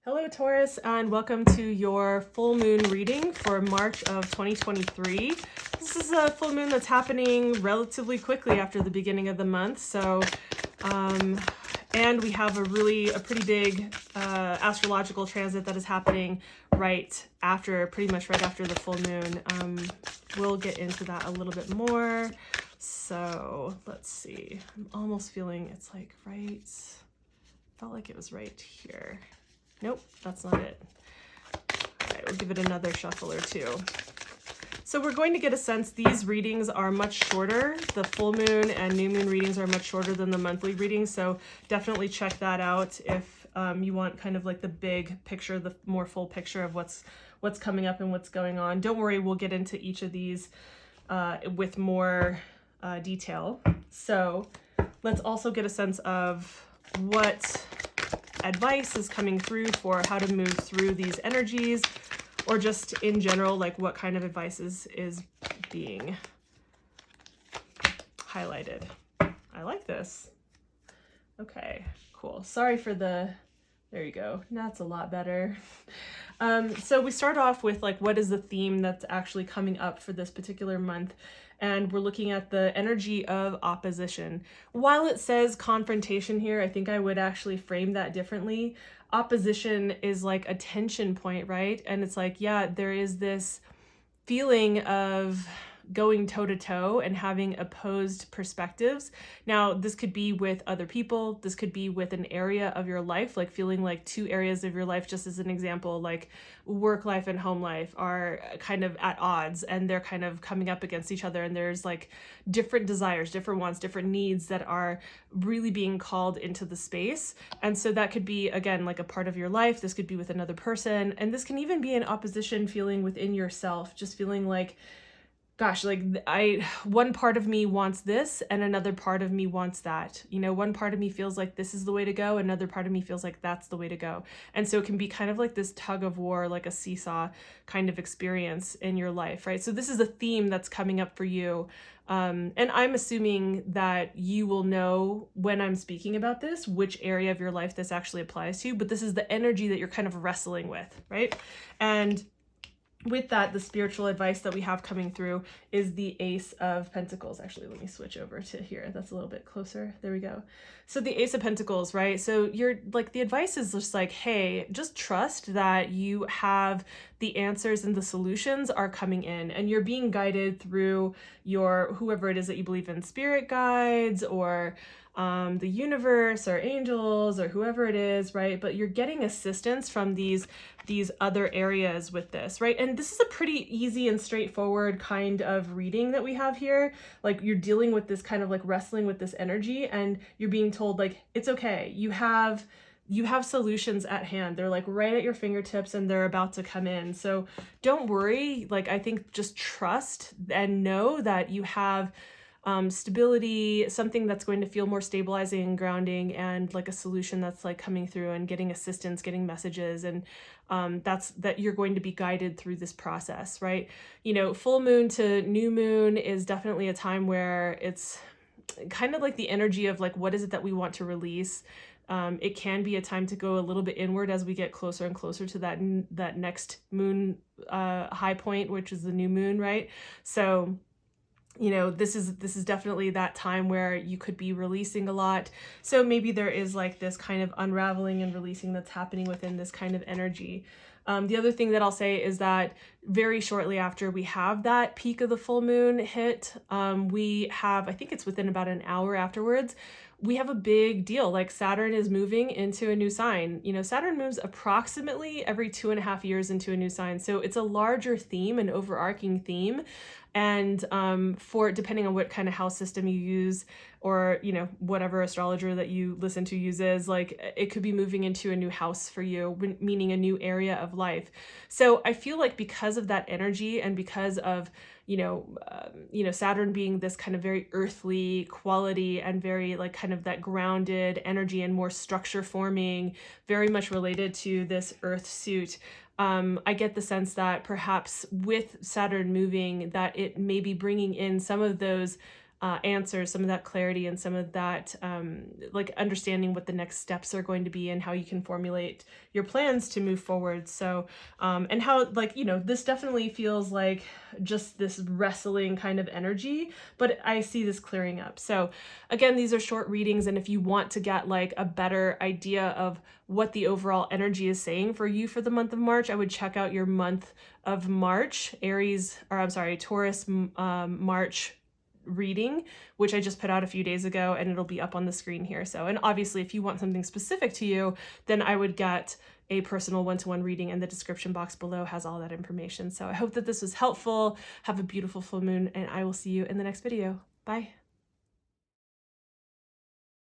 Hello, Taurus, and welcome to your full moon reading for March of 2023. This is a full moon that's happening relatively quickly after the beginning of the month. And we have a pretty big astrological transit that is happening pretty much right after the full moon. We'll get into that a little bit more. So let's see. I'm almost feeling it's like felt like it was right here. Nope, that's not it. All right, we'll give it another shuffle or two. So we're going to get a sense, these readings are much shorter. The full moon and new moon readings are much shorter than the monthly readings. So definitely check that out if you want kind of like the big picture, the more full picture of what's coming up and what's going on. Don't worry, we'll get into each of these with more detail. So let's also get a sense of what advice is coming through for how to move through these energies, or just in general, like what kind of advice is being highlighted. I like this. Okay, cool. Sorry for there you go. That's a lot better. So we start off with like, what is the theme that's actually coming up for this particular month? And we're looking at the energy of opposition. While it says confrontation here, I think I would actually frame that differently. Opposition is like a tension point, right? And it's like, yeah, there is this feeling of going toe-to-toe and having opposed perspectives. Now, this could be with other people. This could be with an area of your life, like feeling like two areas of your life, just as an example, like work life and home life are kind of at odds and they're kind of coming up against each other. And there's like different desires, different wants, different needs that are really being called into the space. And so that could be, again, like a part of your life. This could be with another person. And this can even be an opposition feeling within yourself, just feeling like, gosh, like one part of me wants this and another part of me wants that. You know, one part of me feels like this is the way to go. Another part of me feels like that's the way to go. And so it can be kind of like this tug of war, like a seesaw kind of experience in your life, right? So this is a theme that's coming up for you. And I'm assuming that you will know when I'm speaking about this, which area of your life this actually applies to, but this is the energy that you're kind of wrestling with, right? And with that, the spiritual advice that we have coming through is the Ace of Pentacles. Actually, let me switch over to here. That's a little bit closer. There we go. So the Ace of Pentacles, right? So you're like, the advice is just like, hey, just trust that you have the answers and the solutions are coming in, and you're being guided through your, whoever it is that you believe in, spirit guides or the universe or angels or whoever it is, right? But you're getting assistance from these other areas with this, right? And this is a pretty easy and straightforward kind of reading that we have here. Like, you're dealing with this kind of like wrestling with this energy, and you're being told like, it's okay. You have solutions at hand. They're like right at your fingertips and they're about to come in. So don't worry. Like, I think just trust and know that you have stability, something that's going to feel more stabilizing and grounding, and like a solution that's like coming through and getting assistance, getting messages. And that you're going to be guided through this process, right? You know, full moon to new moon is definitely a time where it's kind of like the energy of like, what is it that we want to release? It can be a time to go a little bit inward as we get closer and closer to that next moon high point, which is the new moon, right? So, you know, this is definitely that time where you could be releasing a lot. So maybe there is like this kind of unraveling and releasing that's happening within this kind of energy. The other thing that I'll say is that very shortly after we have that peak of the full moon hit, we have, I think it's within about an hour afterwards, we have a big deal. Like, Saturn is moving into a new sign. You know, Saturn moves approximately every 2.5 years into a new sign. So it's a larger theme, an overarching theme. And for depending on what kind of house system you use, or, you know, whatever astrologer that you listen to uses, like, it could be moving into a new house for you, meaning a new area of life. So I feel like because of that energy, and because of, Saturn being this kind of very earthly quality and very like kind of that grounded energy and more structure forming, very much related to this earth suit. I get the sense that perhaps with Saturn moving, that it may be bringing in some of those answers, some of that clarity, and some of that like understanding what the next steps are going to be and how you can formulate your plans to move forward. So and how, like, you know, this definitely feels like just this wrestling kind of energy, but I see this clearing up. So again, these are short readings, and if you want to get like a better idea of what the overall energy is saying for you for the month of March, I would check out your month of March, Taurus March reading, which I just put out a few days ago, and it'll be up on the screen here. So, and obviously if you want something specific to you, then I would get a personal one-to-one reading, and the description box below has all that information. So I hope that this was helpful. Have a beautiful full moon, and I will see you in the next video. Bye.